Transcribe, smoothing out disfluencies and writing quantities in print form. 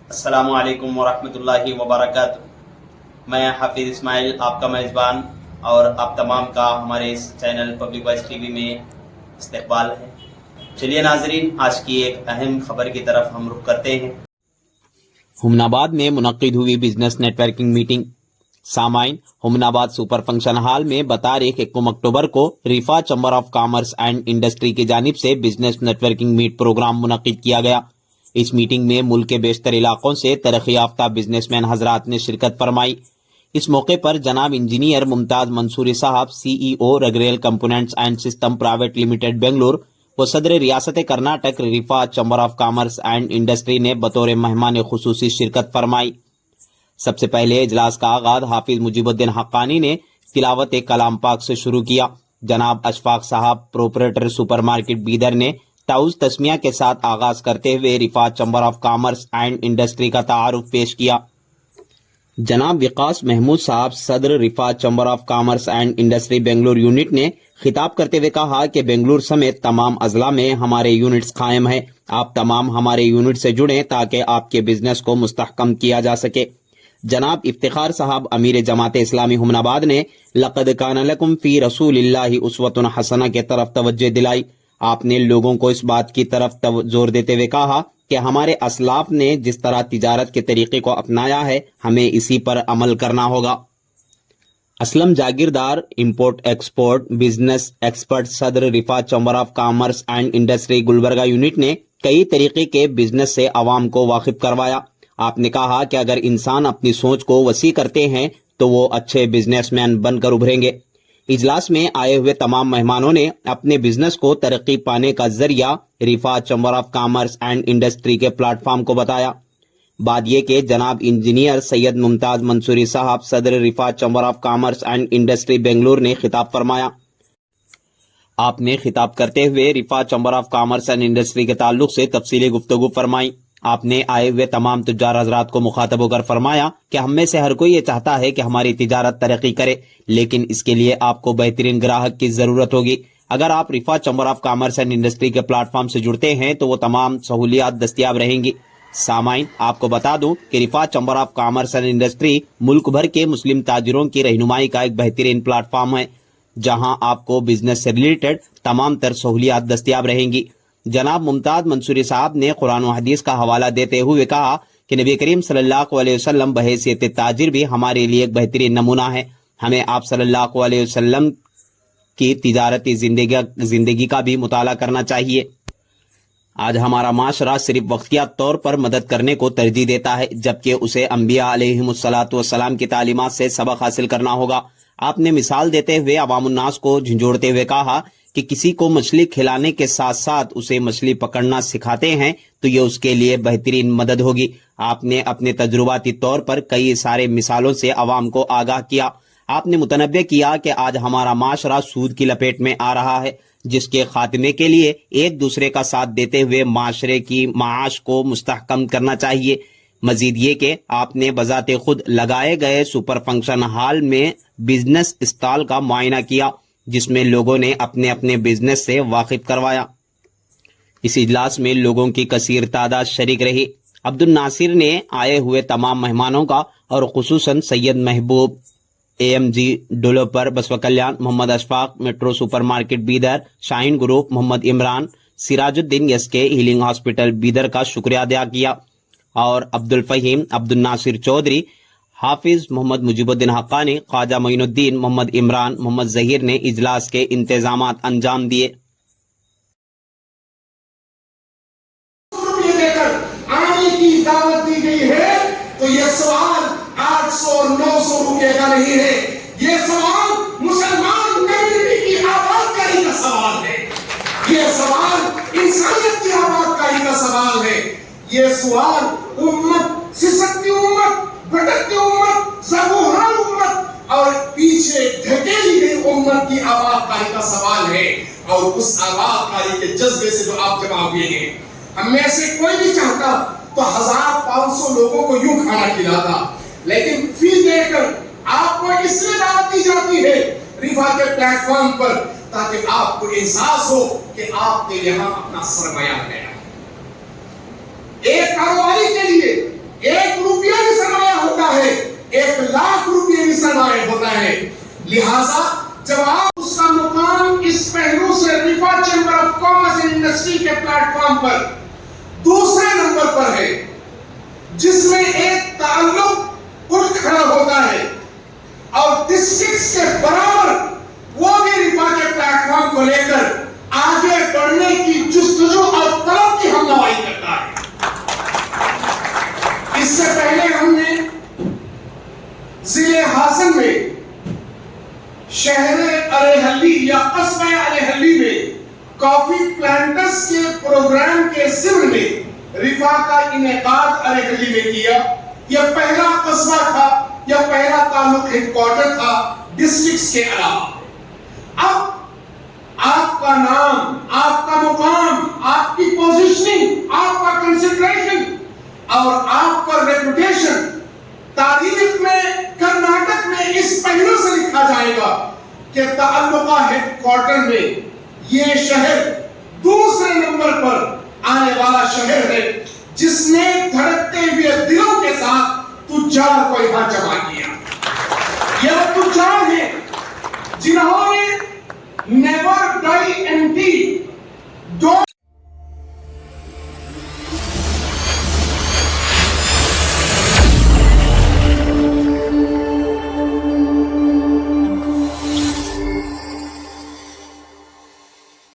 السلام علیکم ورحمۃ اللہ وبرکاتہ۔ میں حافظ اسماعیل آپ کا میزبان اور آپ تمام کا ہمارے اس channel public voice TV میں استقبال ہے۔ چلیے ناظرین، آج کی ایک اہم خبر کی طرف ہم رخ کرتے ہیں۔ ہمن آباد میں منعقد ہوئی بزنس نیٹ ورکنگ میٹنگ۔ سامعین، ہمن آباد سپر فنکشن ہال میں بتاریخ 1 اکتوبر کو ریفا chamber of commerce and industry کی جانب سے business networking meet programme منعقد کیا گیا۔ اس میٹنگ میں ملک کے بیشتر علاقوں سے ترقی یافتہ بزنس مین حضرات نے شرکت فرمائی۔ اس موقع پر جناب انجینئر ممتاز منصوری صاحب CEO رگریل components and system private limited Bangalore و صدر ریاست Karnataka RIFA chamber of commerce and industry نے بطور مہمان خصوصی شرکت فرمائی۔ سب سے پہلے اجلاس کا آغاز حافظ مجیب الدین حقانی نے تلاوت کلام پاک سے شروع کیا۔ جناب اشفاق صاحب پروپریٹر سپر مارکیٹ بیدر نے تعوذ تسمیہ کے ساتھ آغاز کرتے ہوئے Riphah chamber of commerce and industry کا تعارف پیش کیا۔ جناب وقاص محمود صاحب صدر RIFA chamber of commerce and industry Bangalore unit نے خطاب کرتے ہوئے کہا کہ بنگلور سمیت تمام اضلاع میں ہمارے یونٹس قائم ہیں۔ آپ تمام ہمارے یونٹ سے جڑیں تاکہ آپ کے بزنس کو مستحکم کیا جا سکے۔ جناب افتخار صاحب امیر جماعت اسلامی ہمن آباد نے لقد کان لکم فی رسول اللہ اسوۃ حسنہ کے طرف توجہ دلائی۔ آپ نے لوگوں کو اس بات کی طرف زور دیتے ہوئے کہا کہ ہمارے اسلاف نے جس طرح تجارت کے طریقے کو اپنایا ہے ہمیں اسی پر عمل کرنا ہوگا۔ Aslam Jagirdar import export business expert صدر RIFA chamber of commerce and industry Gulbarga unit نے کئی طریقے کے بزنس سے عوام کو واقف کروایا۔ آپ نے کہا کہ اگر انسان اپنی سوچ کو وسیع کرتے ہیں تو وہ اچھے بزنس مین بن کر ابھریں گے۔ اجلاس میں آئے ہوئے تمام مہمانوں نے اپنے بزنس کو ترقی پانے کا ذریعہ Riphah chamber of commerce and industry کے پلیٹ فارم کو بتایا۔ بات یہ کہ جناب انجینئر سید ممتاز منصوری صاحب صدر RIFA chamber of commerce and industry Bangalore نے خطاب فرمایا۔ آپ نے خطاب کرتے ہوئے Riphah chamber of commerce and industry کے تعلق سے تفصیلی گفتگو فرمائی۔ آپ نے آئے ہوئے تمام تجار حضرات کو مخاطب ہو کر فرمایا کہ ہم میں سے ہر کوئی یہ چاہتا ہے کہ ہماری تجارت ترقی کرے، لیکن اس کے لیے آپ کو بہترین گراہک کی ضرورت ہوگی۔ اگر آپ Riphah chamber of commerce and industry کے پلیٹ فارم سے جڑتے ہیں تو وہ تمام سہولیات دستیاب رہیں گی۔ سامعین، آپ کو بتا دوں کہ RIFA chamber of commerce and industry ملک بھر کے مسلم تاجروں کی رہنمائی کا ایک بہترین پلیٹ فارم ہے، جہاں آپ کو بزنس سے ریلیٹڈ تمام تر سہولیات دستیاب رہیں گی۔ جناب ممتاز منصوری صاحب نے قرآن و حدیث کا حوالہ دیتے ہوئے کہا کہ نبی کریم صلی اللہ علیہ وسلم بحیثیت تاجر بھی ہمارے لیے ایک بہترین نمونہ ہے۔ ہمیں آپ صلی اللہ علیہ وسلم کی تجارتی زندگی کا بھی مطالعہ کرنا چاہیے۔ آج ہمارا معاشرہ صرف وقتیہ طور پر مدد کرنے کو ترجیح دیتا ہے، جبکہ اسے انبیاء علیہم الصلاۃ والسلام کی تعلیمات سے سبق حاصل کرنا ہوگا۔ آپ نے مثال دیتے ہوئے عوام الناس کو جھنجھوڑتے ہوئے کہا کہ کسی کو مچھلی کھلانے کے ساتھ ساتھ اسے مچھلی پکڑنا سکھاتے ہیں تو یہ اس کے لیے بہترین مدد ہوگی۔ آپ نے اپنے تجرباتی طور پر کئی سارے مثالوں سے عوام کو آگاہ کیا۔ آپ نے متنبہ کیا کہ آج ہمارا معاشرہ سود کی لپیٹ میں آ رہا ہے، جس کے خاتمے کے لیے ایک دوسرے کا ساتھ دیتے ہوئے معاشرے کی معاش کو مستحکم کرنا چاہیے۔ مزید یہ کہ آپ نے بذات خود لگائے گئے سپر فنکشن ہال میں بزنس اسٹال کا معائنہ کیا، جس میں لوگوں نے اپنے اپنے بزنس سے واقف کروایا۔ اس اجلاس میں لوگوں کی کثیر تعداد شریک رہی۔ عبد الناصر نے آئے ہوئے تمام مہمانوں کا اور خصوصاً Syed Mehboob AMG developer Basavakalyan, Mohammed Ashfaq metro super market Bidar, Shaheen group, Mohammed Imran, Sirajuddin SK healing hospital Bidar کا شکریہ ادا کیا، اور عبد الفہیم، عبد الناصر چودھری، حافظ محمد مجیب الدین حقانی، خواجہ معین الدین، محمد عمران، محمد ظہیر نے اجلاس کے انتظامات انجام دیے۔ دعوت دی گئی ہے تو یہ سوال 800-900 روپے کا نہیں ہے، یہ سوال مسلمان کمیونٹی کی آباد کاری کا سوال ہے، یہ سوال انسانیت کی آباد کاری کا سوال ہے، یہ سوال امت، سسکتی امت، بھٹکتی امت، زبوحال امت اور پیچھے دھکیلی گئی امت کی آباد کاری کا سوال ہے، اور اس آباد کاری کے جذبے سے جو آپ جمع ہوئے ہیں، ہم میں سے کوئی بھی چاہتا تو 1500 لوگوں کو یوں کھانا کھلاتا، لیکن فی دے کر آپ کو اس لیے دعوت دی جاتی ہے ریفا کے پلیٹ فارم پر تاکہ آپ کو احساس ہو کہ آپ کے یہاں اپنا سرمایہ ہے۔ ایک کاروباری کے لیے، ہونا ہے. لہذا جب آپ اس کا مقام اس پہلو سے RIFA chamber of commerce and industry کے پلیٹ فارم پر دوسرے نمبر پر ہے, جس میں ایک تعلق اٹھ کھڑا ہوتا ہے, اور ڈسٹرکٹس کے برابر وہ بھی رفا کے پلیٹ فارم کو لے کر آگے بڑھنے کی جستجو اور طلب کی ہمنوائی کرتا ہے. اس سے پہلے ہم نے ضلع ہاسن میں شہر ارحلی یا قصبہ ارحلی میں کافی پلانٹرز کے پروگرام کے ضمن میں رفا کا انعقاد ارحلی میں کیا. یہ پہلا قصبہ تھا, یہ پہلا تعلق ہیڈ کوارٹر تھا ڈسٹرکٹس کے علاوہ. اب آپ کا نام, آپ کا مقام, آپ کی پوزیشننگ, آپ کا کنسیڈریشن اور آپ کا ریپوٹیشن تاریخ میں کرناٹک میں اس پہلو سے لکھا جائے گا کہ تعلقہ ہیڈ کوارٹر میں یہ شہر دوسرے نمبر پر آنے والا شہر ہے جس نے دھڑکتے ہوئے دلوں کے ساتھ تجار کو یہاں جمع کیا. یہ وہ تجار ہیں جنہوں نے نیور ڈائی